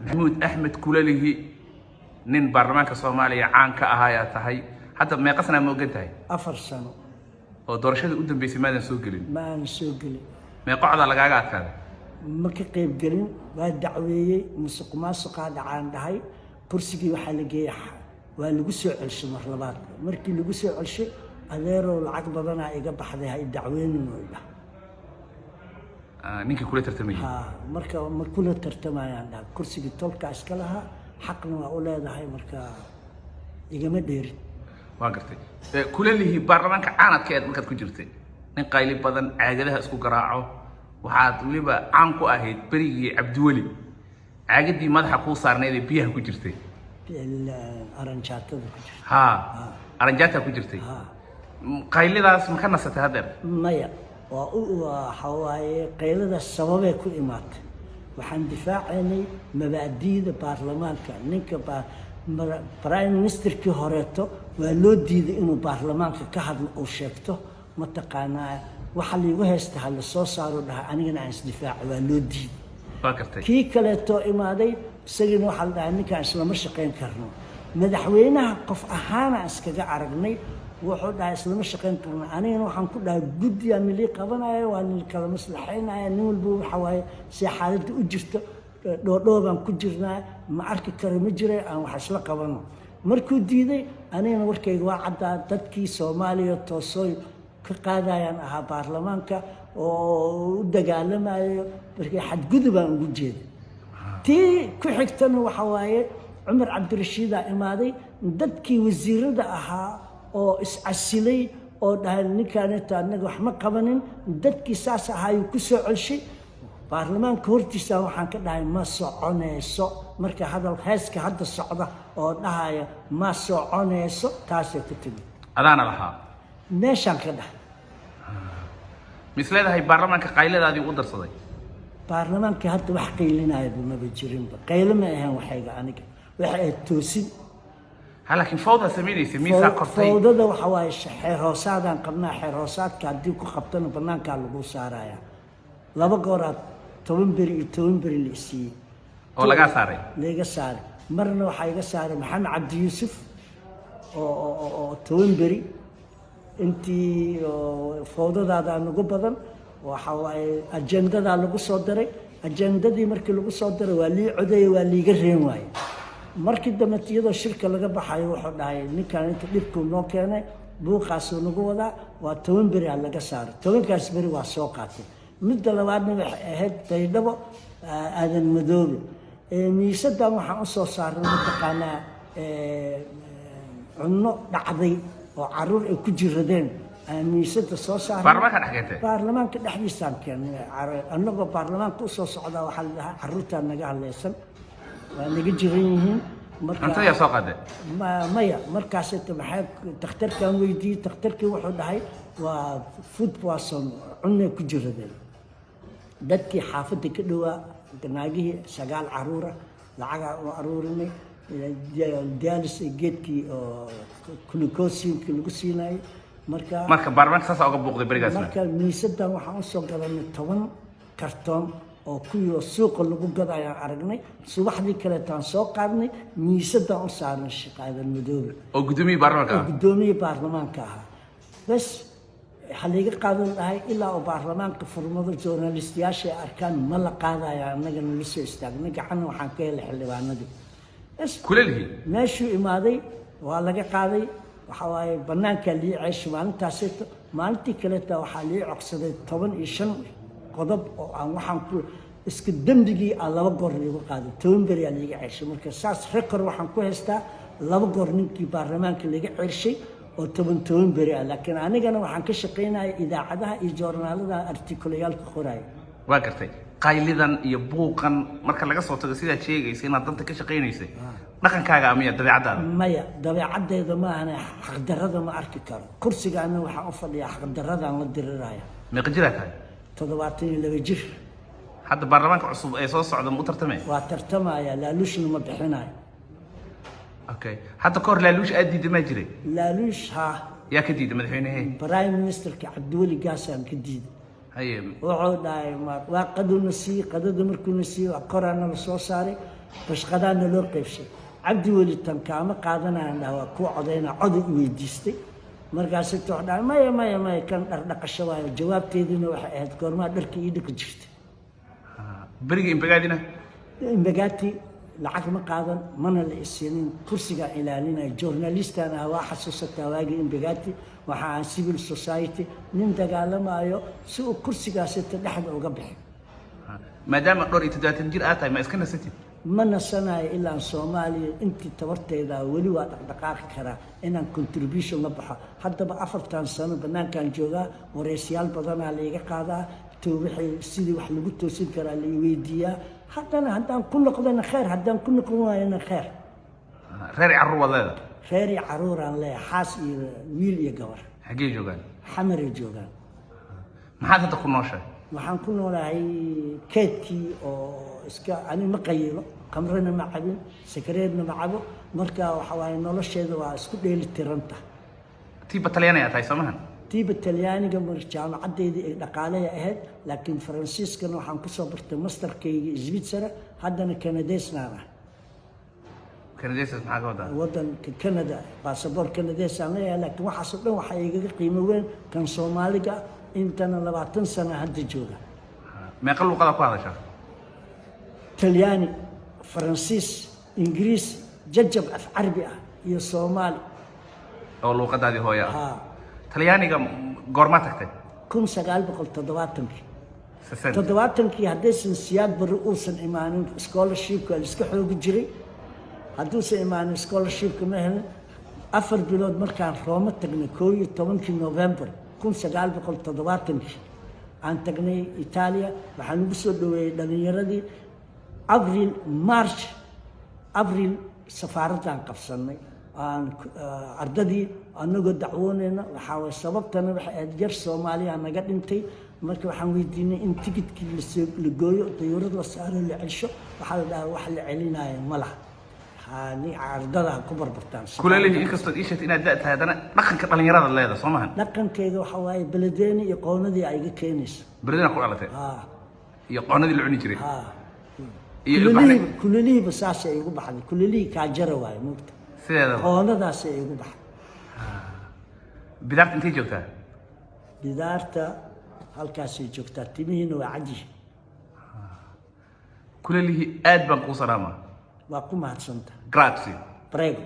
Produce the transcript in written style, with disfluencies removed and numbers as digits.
محمود أحمد كولاله نين برلمان كصوماليا عن كأهايا تهي حتى ما قصنا موجودة أفر سنة ودورشة قدام بيسي ماذا سوقلين ما نسوقلين ما قاعد على قاعد كذا ما كقيب قلين والدعوية مسق ما سقاد عن هاي كرسي وحلقي والجسوا عش مرلبات مركي الجسوا عش أديروا العقبة بنا يقبل حدا هاي الدعوين ولا نينك كلها ترتمي مركا كلها ترتمي يعني كرسي الطلقة أشكالها حقنا وأولاد هاي مركا يجمع دير واقرتي كل اللي هي برلمان كعانت كأد مركز كجرتي نين قايلي بدن عاجدها اسكو قراعه وحاد وليبا عانكو أهيد بريجي عبدولي عاجدي مدح كو صارني بيها كجرتي الأرنجات ها أرنجاتها كجرتي قايلي داس مكان ستهدر مايا وحواي قيلة السبب يكون إمات وحن دفاعني مبادئ البرلمان كان نينك برايم مينستر كي هوريتو ولو ديد إنه برلمان كهذا أو شيكتو متقانا وحلي وهست هلا سو صاروا لها أنا ناس دفاع ولو ديد فكرتي كي كلتو إمادي سجن وحل أنا كان إسلام الشقين كرنو مدحوينها قف أهانا أسكجا عرقني وحود إسلام الشقين كرنو أنا وحن كلها جدي أملي قبنا وأن الكلام مصلحين نقول بو حواي سي حالة أجرت دوبان كجرنا ما أرك كرم جري أنا وحصل قبنا مركو ديدي أنا وركي واحد تدكي سومالي توصل كقادا يعني ها برلمانك ودجال ما بركي حد جذبان وجد تي كحكتنا وحواي عمر عبد الرشيد إمادي ددكي وزير ده أها أو عسلي أو ده نكانت أنا وحنا قبنين ددكي ساس هاي كسر عشي برلمان كورتي سوا حن كده ما صعونه صع مركي هذا الحس كهذا الصعدة أو ده ما صعونه صع تاسع كتير أنا لها نشان كده مثل هذا هي برلمان كقايلة هذه قدر صدق برلمان كهذا وحكي لنا هذا ما بيجرين قايلة ما هي وحاجة عنك وحاجة توسين لكن فوضى سميني سميسا قرطي فوضى ده وحوايش حيروسات عن قبنا حيروسات كاديكو خبطنا بنان كالبو سارايا لابا قرات تومبري اللي سي ولا قاساري ليجا ساري مرنا وحاجة ساري محمد عبد يوسف أو تومبري انتي فوضى هذا نقول وحواي أجندة ده لقو صدري أجندة دي مركي لقو صدري واللي عدي واللي يقرين واي مركي دمتيضا الشركة لقى بحاي وحد هاي نكان انت لبكم نو كان بو قاسو نقو ودا وتوين بري على قصار توين كاس بري واسوقاتي مدة لوادنا هاد تيدبو هذا المدوبي ميسدا waxaan u soo saarnay mataqaana cunno dhacday oo caruur ay ku jiradeen miisada soo saarnay baarlamaanka dhexdiisa keenay annagoo baarlamaanka u soo socda waxa la dhahaa caruurta naga hadlaysan waa naga jiran yihiin marka yaa soo qaday maya markaas inta maxay takhtarkan weydiiyay takhtarkii wuxuu dhahay waa food poison cunno ku jiradeen dadkii xaafadda ka dhawaa naagihii sagaal caruura lacaga oo aruurinay dialis geedkii oo glucose lagu siinay marka baarlamaanka saas uga buuqday barigaas marka miisadan waxaan u soo gadanay 10 kartoon oo kuyo suuqa lagu gadayo aragnay subaxdii kale taan soo qaadnay miisadan u saarnay shaqada madoobe oo gudoomiye baarlamaanka bas حليقة قادم هاي إلا وبرلمان كفرمضة جورناليستياشي أركان ملا قادة يا نجن لسه استغنى عنه وحكي الحلوان دي بس كل اللي ماشي إمادي ولا قاضي وحواي بنان كلي عيش ما أنت سيت ما أنت كلته وحالي عقصد طبعا إيشان قضب أو وحن كل إسكدم دقي على بقر اللي قاضي تونبري اللي عيش مركز فكر وحن كويستا لا بقر نكى برلمان كلي عيشي وتبنتون بريء لكن أنا جانا وحن كشقينا إذا عدها الجورنال هذا أرتكوليال كخراي. واقرتي قايلذا يبوقا مركز لقى صوت سيدا شيء يصير ضد كشقينا يصير. لكن كاجا أمية دبي عدا. مايا دبي عدا إذا ما أنا حق دردا ما أرككر كرسي أنا وحافظ يا حق دردا عن الدراية. ما قدرت هاي. تضبطني اللي بيجر. حد برلمان عصب أي صوص صعد مترتمي. وترتمى يا لالوش ما بحناي. اوكي حتى كور لالوش ادي دمجري لالوش ها يا كديد مدحينه هي برايم مينستر كعبدولي قاسم كديد haye wuxuu dhahay waa qaduna sii qadada markuuna sii waa koraana la soo saaray bashqadaana loo qaybshay cabdi weli tan kaama qaadanayaan dhaha waa kuu codayna coday i weydiistay markaasi toox dhahay maya kan dhaqdhaqasho waayo jawaabteediina waxay ahayd goormaa dharka ii dhaqi jirtay beriga imbagaadina imbagaati lacag ma qaadan mana la isiinin kursigaa ilaalinaya journalistan ah waa xasuusataa waagii imbagaati waxa aan civil society nin dagaalamayo si uu kursigaasita dhexda uga bixin maadaama dhowr iyo 70 jir aad tahay ma iska nasatid ma nasanayo ilaa Soomaaliya intii tabarteeda weli waa dhaqdhaqaaqi karaa inaan contribution la baxo haddaba 4 sano banaankan joogaa wareysiyaal badanaa la iga qaadaa wixii sidii wax lagu toosin karaa la weydiiyaa haddaan ku noqdana khayr haddaan ku noqon waayana khayr reer carruur wadaada reer carruuraan leeyahay xaas iyo wiil iyo gabar xagee joogaan xamaray joogaan maxaad hadda ku nooshahay waxaan ku noolahay keedkii oo iska ani ma qayilo khamrana ma cabin sakareedna ma cabo marka waxa waaye nolosheeda waa isku dheeli tiranta tiiba talyaaniga tahay samahan tiiba talyaaniga mar jaamacadeedii ay dhaqaaleya ahayd laakiin faransiiskana waxaan ku soo bartay masterkayga Switzerland haddana Canadaysnaan ah Canadays maxaa ka wadaa wadanka Canada baasaboor Canadays aan leeyahay laakiin waxaas oo dhan waxa igaga qiimo weyn kan Soomaaliga intana 20 sano hadda jooga meeqa luqada ku hadashaa talyaani faransiis ingiriis jajab af carabi ah iyo Soomaali oo luqadaadii hooyo ah talyaaniga goorma tagtay 1970 haddaysan siyaad bari uusan imaanin scholarshipka la iska xoogi jiray hadduusan imaanin scholarshipka ma helin 4 bilood markaan Roma tagnay 11 November 1970 aan tagnay Italia waxaan ugu soo dhaweeyay dhalinyaradii Abril safaaradaan qabsanay aan ardadii anagoo dacwoonayna waxaa way sababtana waxay aad jar Soomaaliya naga dhintay marka waxaan weydiinay in tigidkii la gooyo dayuurad la saaro la celsho waxaa la dhahaa wax la celinayo ma laha haani ardada ku barbartaan kulaleeyahay inkastoo ishaad inaad tahay hadana dhaqanka dhalinyarada leedahay Soomahan dhaqankeyga waxa waaye baladeeni iyo qoonadii ay iga keenayso beledena ku dhalatay iyo qoonadii la cuni jiray kulalihi basaas ay ugu baxday kulalihi ka jara waaye moogta sideeda qoonadaas ay ugu baxday bidaarta intee joogtaa bidaarta halkaas ay joogtaa timihiina waa caji kulalihi aad baan ku salaama waa ku mahadsanta grazie prego